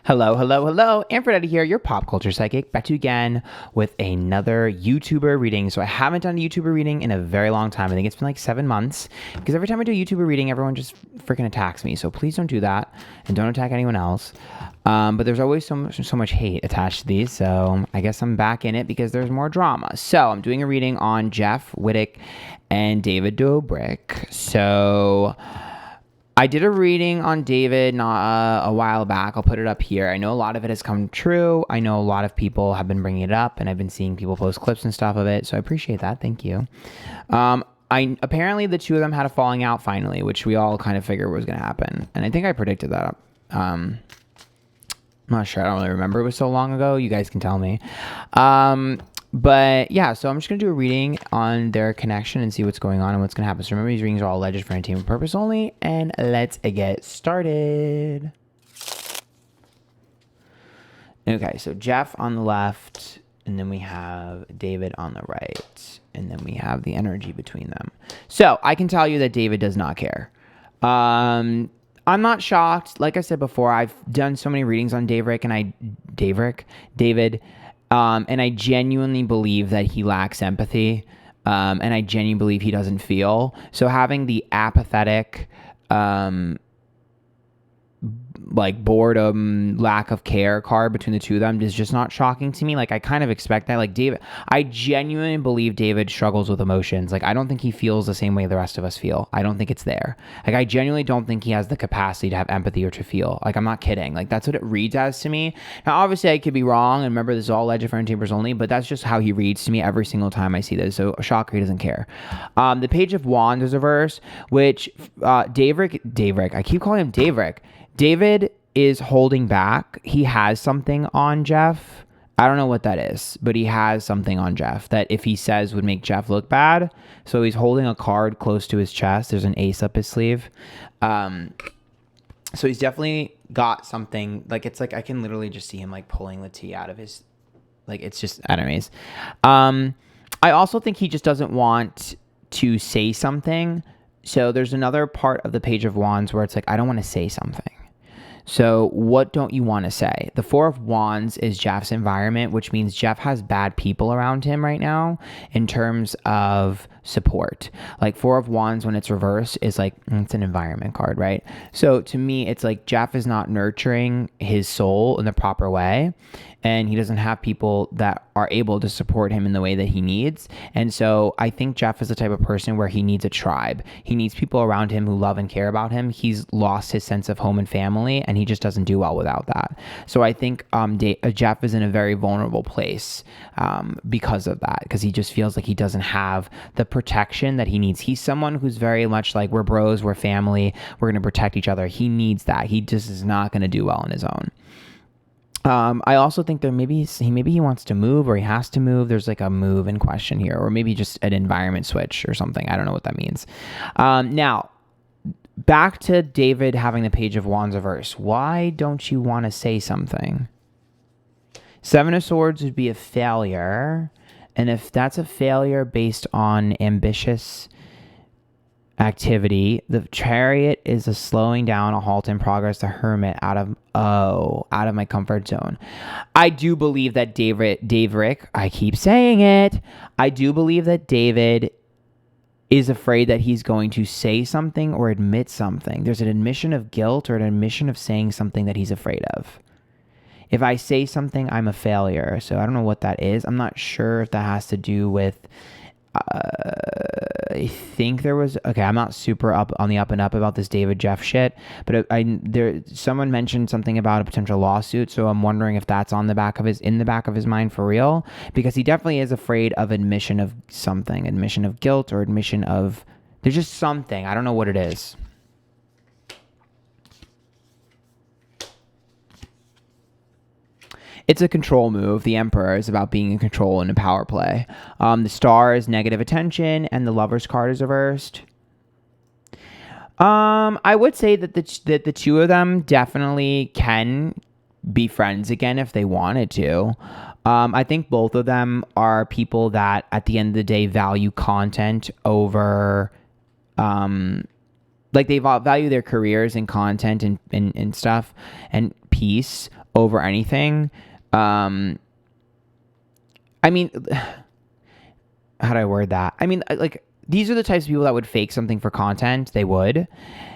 Hello, hello, hello. Antphrodite here, your pop culture psychic, back to you again with another YouTuber reading. So I haven't done a YouTuber reading in a very long time. I think it's been like 7 months because every time I do a YouTuber reading, everyone just freaking attacks me. So please don't do that and don't attack anyone else. But there's always so much hate attached to these. So I guess I'm back in it because there's more drama. So I'm doing a reading on Jeff Wittek and David Dobrik. So I did a reading on David a while back. I'll put it up here. I know a lot of it has come true. I know a lot of people have been bringing it up, and I've been seeing people post clips and stuff of it, so I appreciate that. Thank you. Apparently the two of them had a falling out finally, which we all kind of figured was going to happen, and I think I predicted that. I'm not sure. I don't really remember. It was so long ago. You guys can tell me. But yeah, so I'm just going to do a reading on their connection and see what's going on and what's going to happen. So remember, these readings are all alleged for entertainment purpose only. And let's get started. Okay, so Jeff on the left, and then we have David on the right. And then we have the energy between them. So I can tell you that David does not care. I'm not shocked. Like I said before, I've done so many readings on David. And I genuinely believe that he lacks empathy. And I genuinely believe he doesn't feel. So having the apathetic, boredom, lack of care card between the two of them is just not shocking to me. Like, I kind of expect that. Like, David, I genuinely believe David struggles with emotions. Like, I don't think he feels the same way the rest of us feel. I don't think it's there. Like, I genuinely don't think he has the capacity to have empathy or to feel. Like, I'm not kidding. Like, that's what it reads as to me. Now, obviously, I could be wrong. And remember, this is all alleged for entertainers only, but that's just how he reads to me every single time I see this. So, a shocker, he doesn't care. The Page of Wands is a verse, which Davrik, I keep calling him Davrik. David is holding back. He has something on Jeff. I don't know what that is, but he has something on Jeff that if he says would make Jeff look bad. So he's holding a card close to his chest. There's an ace up his sleeve. So he's definitely got something. Like, it's like I can literally just see him like pulling the tea out of his, like, it's just, anyways. I also think he just doesn't want to say something. So there's another part of the Page of Wands where it's like, I don't want to say something. So what don't you want to say? The Four of Wands is Jeff's environment, which means Jeff has bad people around him right now in terms of support. Like, Four of Wands, when it's reversed, is like, it's an environment card, right? So to me, it's like Jeff is not nurturing his soul in the proper way, and he doesn't have people that are able to support him in the way that he needs. And so I think Jeff is the type of person where he needs a tribe. He needs people around him who love and care about him. He's lost his sense of home and family, and he just doesn't do well without that. So I think Jeff is in a very vulnerable place because of that, because he just feels like he doesn't have the protection that he needs. He's someone who's very much like, we're bros, we're family, we're going to protect each other. He needs that. He just is not going to do well on his own. I also think that maybe he wants to move, or he has to move. There's like a move in question here, or maybe just an environment switch or something. I don't know what that means. Now, back to David having the Page of Wands reverse. Why don't you want to say something? Seven of Swords would be a failure. And if that's a failure based on ambitious activity, the Chariot is a slowing down, a halt in progress, the Hermit out of my comfort zone. I do believe that Davrik, I keep saying it, I do believe that David is afraid that he's going to say something or admit something. There's an admission of guilt or an admission of saying something that he's afraid of. If I say something, I'm a failure. So I don't know what that is. I'm not sure if that has to do with I think there was, okay, I'm not super up on the up and up about this David Jeff shit, but someone mentioned something about a potential lawsuit, so I'm wondering if that's in the back of his mind for real, because he definitely is afraid of admission of something, admission of guilt, or admission of, there's just something, I don't know what it is. It's a control move. The Emperor is about being in control in a power play. The Star is negative attention, and the Lover's card is reversed. I would say that the two of them definitely can be friends again if they wanted to. I think both of them are people that, at the end of the day, value content over like they value their careers and content and stuff and peace over anything. I mean, how do I word that? I mean, like, these are the types of people that would fake something for content. They would.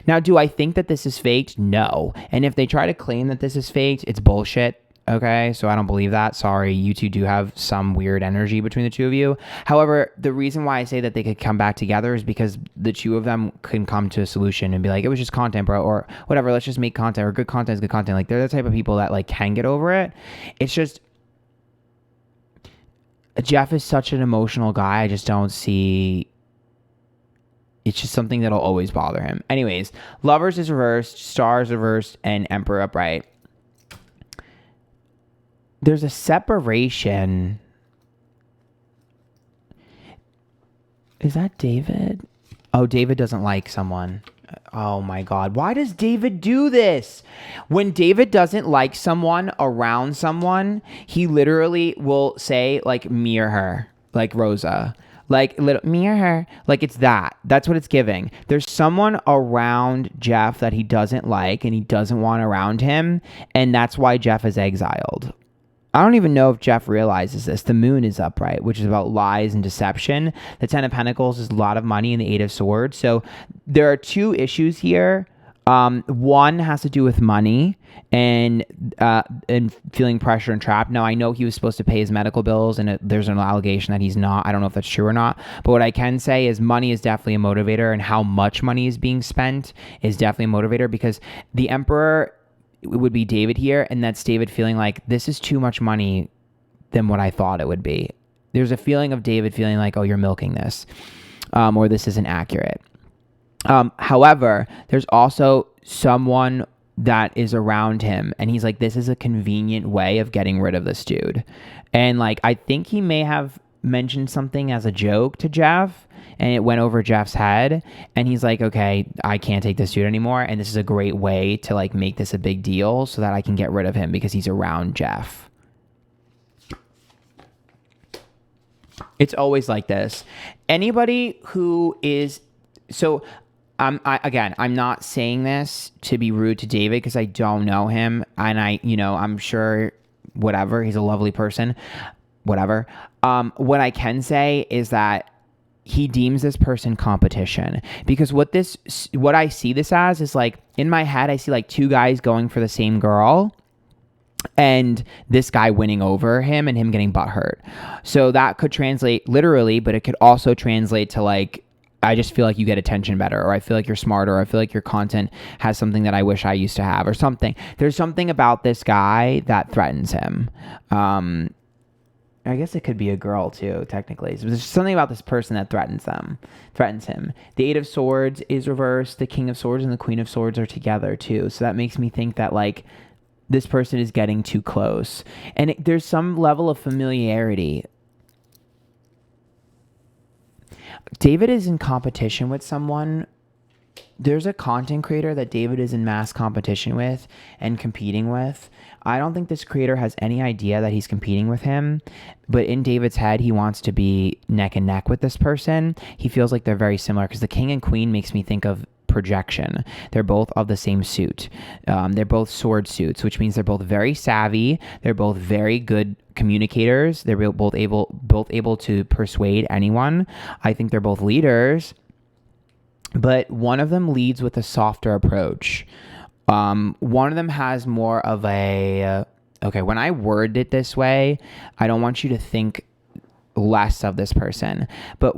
Now, do I think that this is faked? No. And if they try to claim that this is faked, it's bullshit. Okay, so I don't believe that. Sorry, you two do have some weird energy between the two of you. However, the reason why I say that they could come back together is because the two of them can come to a solution and be like, it was just content, bro, or whatever. Let's just make content, or good content is good content. Like, they're the type of people that like can get over it. It's just, Jeff is such an emotional guy. I just don't see. It's just something that'll always bother him. Anyways, Lovers is reversed, Stars reversed, and Emperor upright. There's a separation. Is that David? Oh, David doesn't like someone. Oh my God. Why does David do this? When David doesn't like someone around someone, he literally will say, like, me or her, like Rosa. Like, me or her. Like, it's that. That's what it's giving. There's someone around Jeff that he doesn't like and he doesn't want around him. And that's why Jeff is exiled. I don't even know if Jeff realizes this. The moon is upright, which is about lies and deception. The 10 of Pentacles is a lot of money, and the 8 of Swords. So there are two issues here. One has to do with money and feeling pressure and trapped. Now, I know he was supposed to pay his medical bills, and there's an allegation that he's not. I don't know if that's true or not. But what I can say is money is definitely a motivator, and how much money is being spent is definitely a motivator, because the Emperor would be David here, and that's David feeling like this is too much money than what I thought it would be. There's a feeling of David feeling like, oh, you're milking this, or this isn't accurate. However, there's also someone that is around him, and he's like, this is a convenient way of getting rid of this dude. And like, I think he may have mentioned something as a joke to Jeff, and it went over Jeff's head, and he's like, okay, I can't take this dude anymore, and this is a great way to like make this a big deal so that I can get rid of him because he's around Jeff. It's always like this. Anybody who is, so I'm not saying this to be rude to David because I don't know him, and I'm sure whatever, he's a lovely person, whatever. What I can say is that he deems this person competition, because what I see this as is, like, in my head, I see like two guys going for the same girl, and this guy winning over him and him getting butthurt. So that could translate literally, but it could also translate to like, I just feel like you get attention better, or I feel like you're smarter, or I feel like your content has something that I wish I used to have, or something. There's something about this guy that threatens him. I guess it could be a girl too, technically. So there's something about this person that threatens him. The 8 of Swords is reversed. The King of Swords and the Queen of Swords are together too. So that makes me think that like this person is getting too close. And there's some level of familiarity. David is in competition with someone. There's a content creator that David is in mass competition with and competing with. I don't think this creator has any idea that he's competing with him, but in David's head, he wants to be neck and neck with this person. He feels like they're very similar, because the King and Queen makes me think of projection. They're both of the same suit. They're both sword suits, which means they're both very savvy. They're both very good communicators. They're both able to persuade anyone. I think they're both leaders. But one of them leads with a softer approach. One of them has more of a, okay, when I word it this way, I don't want you to think less of this person. But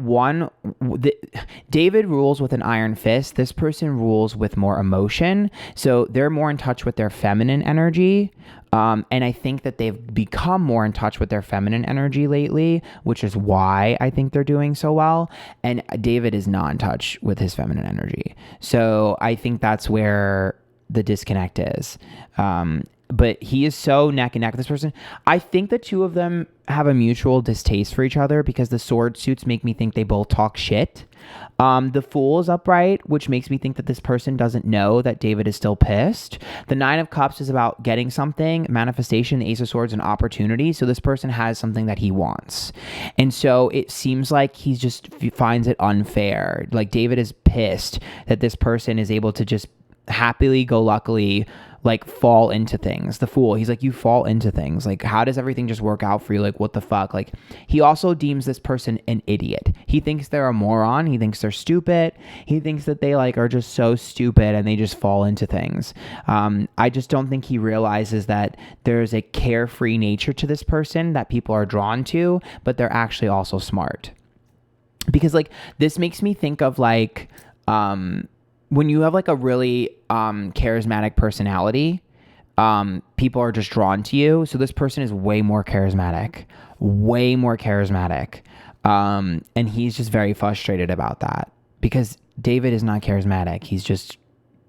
David rules with an iron fist. This person rules with more emotion. So they're more in touch with their feminine energy. And I think that they've become more in touch with their feminine energy lately, which is why I think they're doing so well. And David is not in touch with his feminine energy. So I think that's where the disconnect is. But he is so neck and neck with this person. I think the two of them have a mutual distaste for each other, because the sword suits make me think they both talk shit. The Fool is upright, which makes me think that this person doesn't know that David is still pissed. The 9 of Cups is about getting something, manifestation. The Ace of Swords, an opportunity. So this person has something that he wants. And so it seems like he just finds it unfair. Like, David is pissed that this person is able to just happily go luckily like fall into things. The Fool, he's like, you fall into things. Like, how does everything just work out for you? Like, what the fuck? Like, he also deems this person an idiot. He thinks they're a moron. He thinks they're stupid. He thinks that they like are just so stupid and they just fall into things. I just don't think he realizes that there's a carefree nature to this person that people are drawn to, but they're actually also smart. Because like, this makes me think of like, when you have like a really charismatic personality, people are just drawn to you. So this person is way more charismatic. And he's just very frustrated about that because David is not charismatic. He's just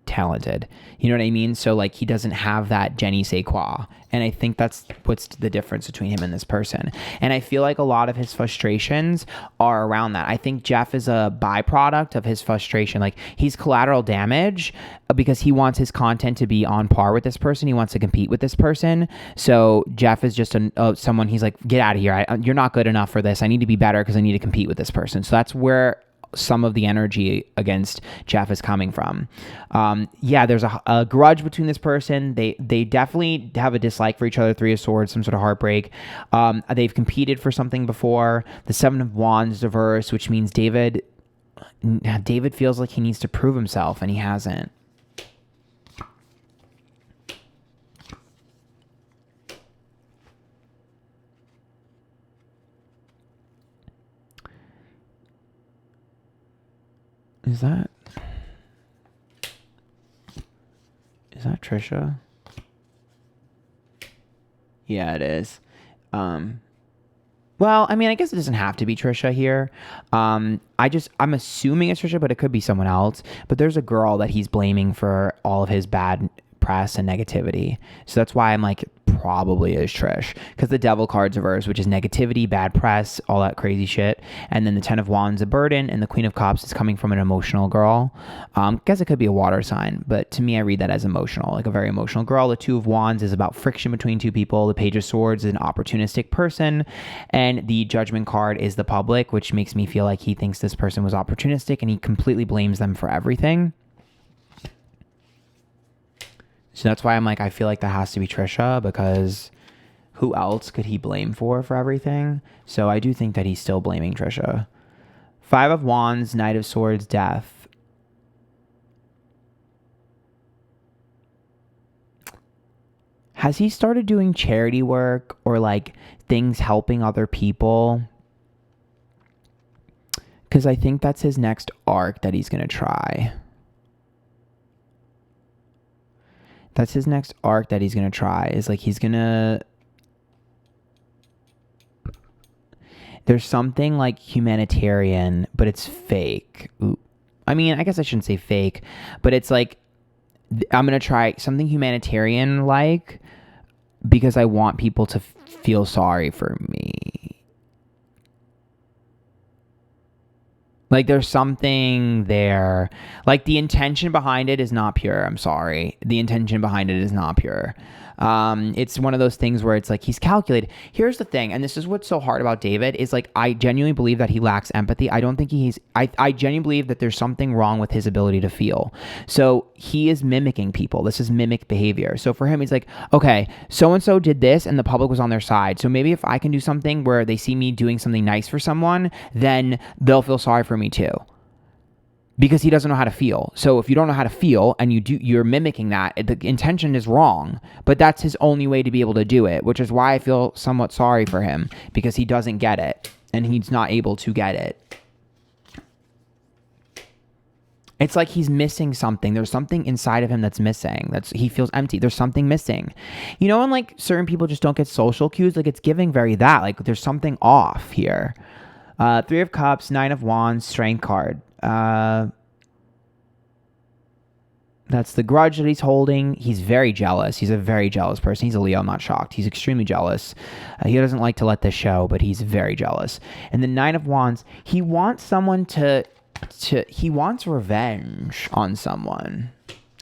talented. You know what I mean? So like, he doesn't have that je ne sais quoi. And I think that's what's the difference between him and this person. And I feel like a lot of his frustrations are around that. I think Jeff is a byproduct of his frustration. Like, he's collateral damage because he wants his content to be on par with this person. He wants to compete with this person. So Jeff is just someone, he's like, get out of here. You're not good enough for this. I need to be better because I need to compete with this person. So that's where some of the energy against Jeff is coming from. There's a grudge between this person. They definitely have a dislike for each other. Three of Swords, some sort of heartbreak. They've competed for something before. The Seven of Wands diverse, which means David feels like he needs to prove himself and he hasn't. Is that Trisha? Yeah, it is. Well, I mean, I guess it doesn't have to be Trisha here. I'm assuming it's Trisha, but it could be someone else. But there's a girl that he's blaming for all of his bad press and negativity. So that's why I'm like, probably is Trish, because the Devil card's reversed, which is negativity, bad press, all that crazy shit. And then the Ten of Wands, a burden, and the Queen of Cups is coming from an emotional girl. Guess it could be a water sign, but to me, I read that as emotional, like a very emotional girl. The Two of Wands is about friction between two people. The Page of Swords is an opportunistic person, and the Judgment card is the public, which makes me feel like he thinks this person was opportunistic and he completely blames them for everything. So that's why I'm like, I feel like that has to be Trisha, because who else could he blame for everything? So I do think that he's still blaming Trisha. Five of Wands, Knight of Swords, Death. Has he started doing charity work or like things helping other people? Because I think that's his next arc that he's going to try. That's his next arc that he's going to try, is like he's going to... There's something like humanitarian, but it's fake. Ooh. I mean, I guess I shouldn't say fake, but it's like, I'm going to try something humanitarian like, because I want people to feel sorry for me. Like, there's something there. Like, the intention behind it is not pure. I'm sorry. The intention behind it is not pure. It's one of those things where it's like he's calculated. Here's the thing, and this is what's so hard about David, is like, I genuinely believe that he lacks empathy. I don't think I genuinely believe that there's something wrong with his ability to feel. So he is mimicking people. This is mimic behavior. So for him, he's like, okay, so-and-so did this and the public was on their side. So maybe if I can do something where they see me doing something nice for someone, then they'll feel sorry for me too. Because he doesn't know how to feel. So if you don't know how to feel and you're mimicking that, the intention is wrong, but that's his only way to be able to do it, which is why I feel somewhat sorry for him, because he doesn't get it and he's not able to get it. It's like he's missing something. There's something inside of him that's missing. He feels empty. There's something missing. You know, when like certain people just don't get social cues, like it's giving very that, like there's something off here. Three of Cups, Nine of Wands, Strength card. That's the grudge that he's holding. He's very jealous. He's a very jealous person. He's a Leo. I'm not shocked. He's extremely jealous. He doesn't like to let this show, but he's very jealous. And the Nine of Wands, he wants someone he wants revenge on someone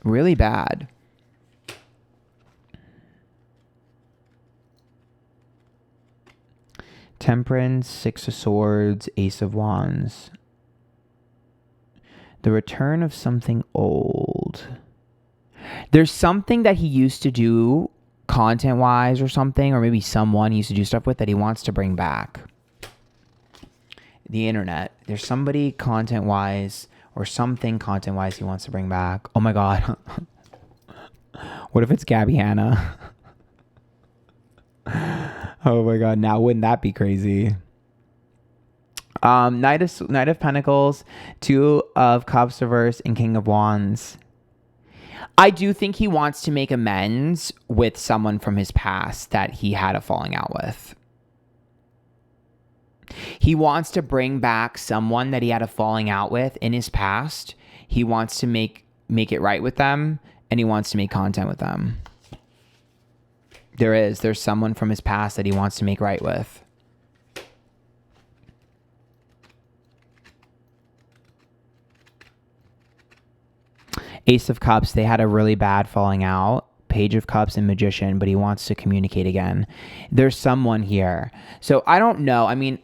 really bad. Temperance, Six of Swords, Ace of Wands. The return of something old. There's something that he used to do content-wise or something, or maybe someone he used to do stuff with that he wants to bring back. The internet. There's somebody content-wise or something content-wise he wants to bring back. Oh my God. What if it's Gabby Hanna? Oh my God. Now wouldn't that be crazy? Knight of Pentacles, Two of Cups reversed, and King of Wands. I do think he wants to make amends with someone from his past that he had a falling out with. He wants to bring back someone that he had a falling out with in his past. He wants to make it right with them, and he wants to make content with them. There's someone from his past that he wants to make right with. Ace of Cups, they had a really bad falling out. Page of Cups and Magician, but he wants to communicate again. There's someone here. So I don't know. I mean,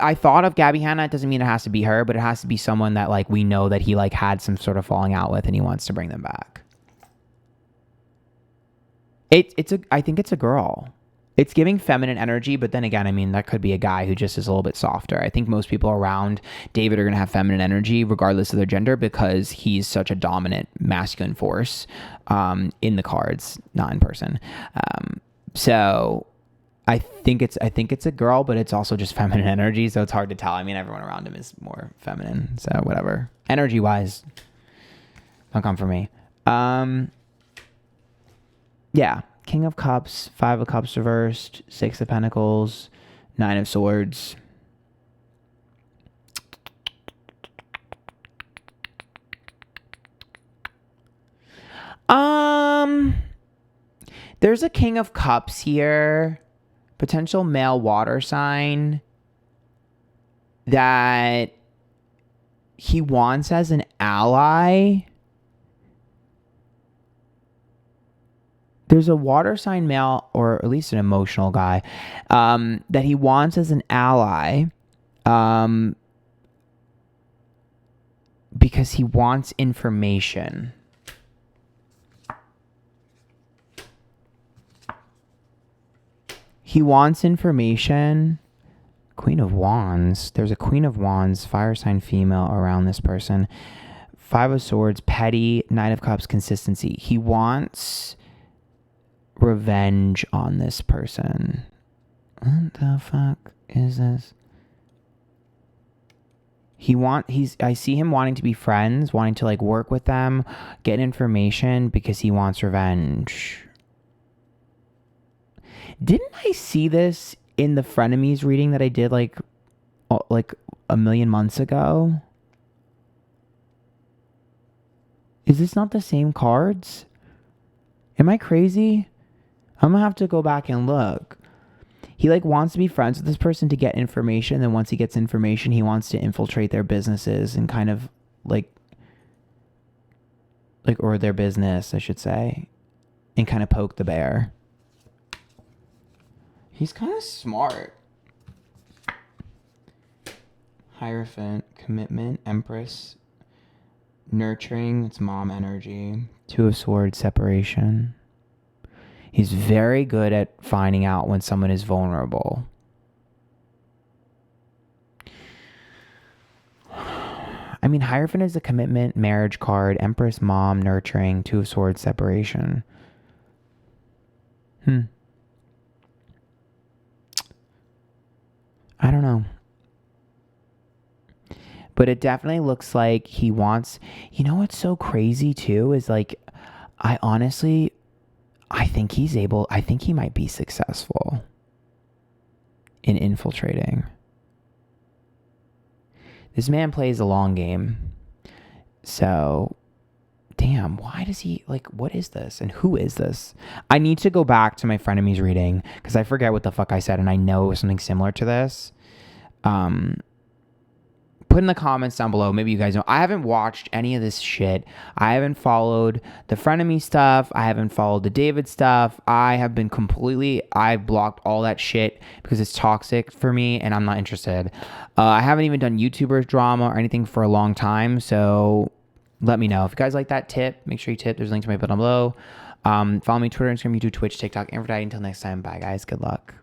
I thought of Gabby Hanna. It doesn't mean it has to be her, but it has to be someone that like we know that he like had some sort of falling out with and he wants to bring them back. I think it's a girl. It's giving feminine energy, but then again, I mean, that could be a guy who just is a little bit softer. I think most people around David are going to have feminine energy regardless of their gender because he's such a dominant masculine force in the cards, not in person. So I think it's a girl, but it's also just feminine energy, so it's hard to tell. I mean, everyone around him is more feminine, so whatever. Energy-wise, don't come for me. Yeah. King of Cups, Five of Cups reversed, Six of Pentacles, Nine of Swords. There's a King of Cups here, potential male water sign that he wants as an ally. There's a water sign male, or at least an emotional guy, that he wants as an ally because he wants information. He wants information. Queen of Wands. There's a Queen of Wands, fire sign female around this person. Five of Swords, petty. Nine of Cups, consistency. He wants revenge on this person. What the fuck is this? I see him wanting to be friends, wanting to like work with them, get information because he wants revenge. Didn't I see this in the frenemies reading that I did like a million months ago? Is this not the same cards? Am I crazy? I'm gonna have to go back and look. He like wants to be friends with this person to get information. Then once he gets information, he wants to infiltrate their businesses and kind of or their business, I should say, and kind of poke the bear. He's kind of smart. Hierophant, commitment, Empress, nurturing, it's mom energy. Two of Swords, separation. He's very good at finding out when someone is vulnerable. I mean, Hierophant is a commitment, marriage card. Empress, mom, nurturing. Two of Swords, separation. I don't know. But it definitely looks like he wants... You know what's so crazy too is like, I think he might be successful in infiltrating. This man plays a long game. So, damn, why does he, like, what is this? And who is this? I need to go back to my frenemies reading because I forget what the fuck I said and I know it was something similar to this. Put in the comments down below. Maybe you guys know. I haven't watched any of this shit. I haven't followed the frenemy stuff. I haven't followed the David stuff. I blocked all that shit because it's toxic for me and I'm not interested. I haven't even done YouTubers drama or anything for a long time. So let me know. If you guys like that tip, make sure you tip. There's a link to my bio down below. Follow me Twitter, Instagram, YouTube, Twitch, TikTok, Antphrodite. Until next time, bye guys. Good luck.